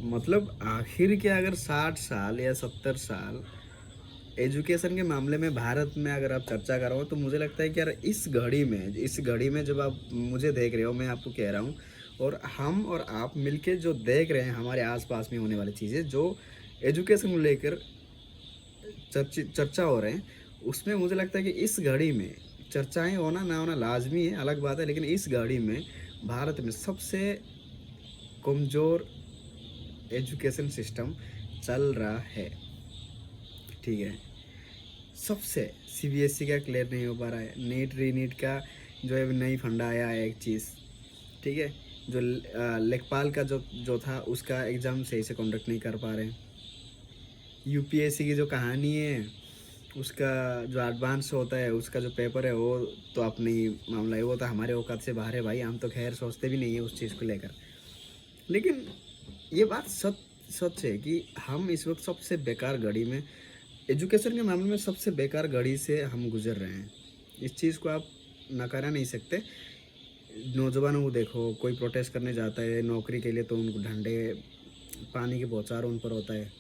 मतलब आखिर के अगर 60 साल या 70 साल एजुकेशन के मामले में भारत में अगर आप चर्चा करो तो मुझे लगता है कि यार इस घड़ी में जब आप मुझे देख रहे हो, मैं आपको कह रहा हूँ, और हम और आप मिलके जो देख रहे हैं हमारे आसपास में होने वाली चीज़ें जो एजुकेशन को लेकर चर्चा हो रहे हैं, उसमें मुझे लगता है कि इस घड़ी में चर्चाएं होना ना होना लाजमी है, अलग बात है, लेकिन इस घड़ी में भारत में सबसे कमज़ोर एजुकेशन सिस्टम चल रहा है। ठीक है, सबसे सीबीएसई का क्लियर नहीं हो पा रहा है, नीट री नीट का जो है नई फंडा आया है एक चीज़। ठीक है, जो लेखपाल का जो जो था उसका एग्ज़ाम सही से कंडक्ट नहीं कर पा रहे हैं। यूपीएससी की जो कहानी है उसका जो एडवांस होता है उसका जो पेपर है वो तो अपनी मामला है, वो तो हमारे औकात से बाहर है भाई, हम तो खैर सोचते भी नहीं है उस चीज़ को लेकर। लेकिन ये बात सच है कि हम इस वक्त सबसे बेकार घड़ी में एजुकेशन के मामले में सबसे बेकार घड़ी से हम गुजर रहे हैं। इस चीज़ को आप नकारा नहीं सकते। नौजवानों को देखो, कोई प्रोटेस्ट करने जाता है नौकरी के लिए तो उनको डंडे, पानी की बौछार उन पर होता है,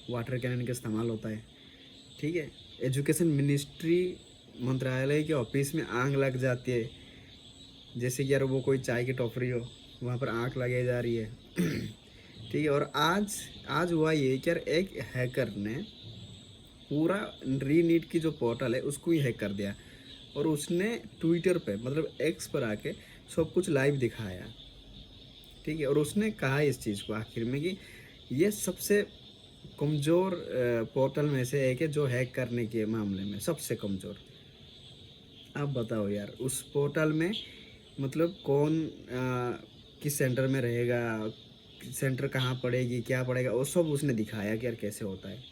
वाटर कैनन का इस्तेमाल होता है। ठीक है, एजुकेशन मिनिस्ट्री मंत्रालय के ऑफिस में आग लग जाती है, जैसे कि यार वो कोई चाय की टोकरी हो, वहाँ पर आग लगाई जा रही है। ठीक है, और आज आज हुआ ये कि यार एक हैकर ने पूरा री नीट की जो पोर्टल है उसको ही हैक कर दिया, और उसने ट्विटर पे मतलब एक्स पर आके सब कुछ लाइव दिखाया। ठीक है, और उसने कहा इस चीज़ को आखिर में कि ये सबसे कमज़ोर पोर्टल में से एक है जो हैक करने के मामले में सबसे कमज़ोर। आप बताओ यार उस पोर्टल में मतलब कौन किस सेंटर में रहेगा, सेंटर कहाँ पड़ेगी, क्या पड़ेगा, वो सब उसने दिखाया कि यार कैसे होता है।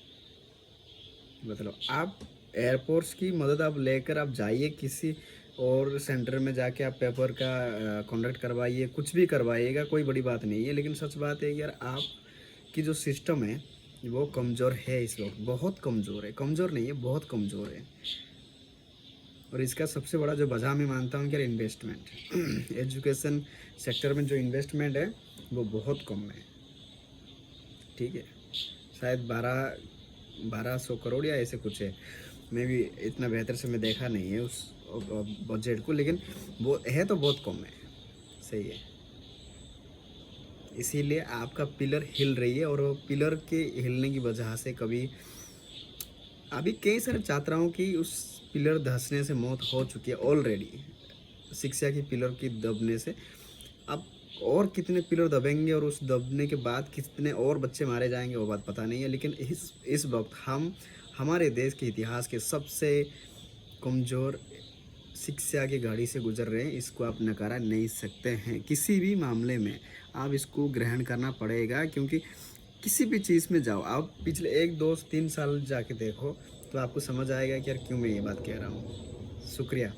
मतलब आप एयरपोर्ट्स की मदद आप लेकर आप जाइए किसी और सेंटर में जाके आप पेपर का कंडक्ट करवाइए, कुछ भी करवाइएगा, कोई बड़ी बात नहीं है। लेकिन सच बात है कि यार आपकी जो सिस्टम है वो कमज़ोर है, इस वक्त बहुत कमज़ोर है, कमज़ोर नहीं है बहुत कमज़ोर है। और इसका सबसे बड़ा जो वजह मैं मानता हूँ कि यार इन्वेस्टमेंट एजुकेशन सेक्टर में जो इन्वेस्टमेंट है वो बहुत कम है। ठीक है, शायद 1200 करोड़ या ऐसे कुछ है, मैं भी इतना बेहतर से मैं देखा नहीं है उस बजट को, लेकिन वो है तो बहुत कम है। सही है, इसीलिए आपका पिलर हिल रही है, और वो पिलर के हिलने की वजह से कभी अभी कई सारे छात्राओं की उस पिलर धंसने से मौत हो चुकी है ऑलरेडी, शिक्षा की पिलर की दबने से। अब और कितने पिलर दबेंगे और उस दबने के बाद कितने और बच्चे मारे जाएंगे वो बात पता नहीं है, लेकिन इस वक्त हम हमारे देश के इतिहास के सबसे कमज़ोर शिक्षा की घड़ी से गुजर रहे हैं। इसको आप नकारा नहीं सकते हैं, किसी भी मामले में आप इसको ग्रहण करना पड़ेगा, क्योंकि किसी भी चीज़ में जाओ आप पिछले 1 2 3 साल जाके देखो तो आपको समझ आएगा कि यार क्यों मैं ये बात कह रहा हूँ। शुक्रिया।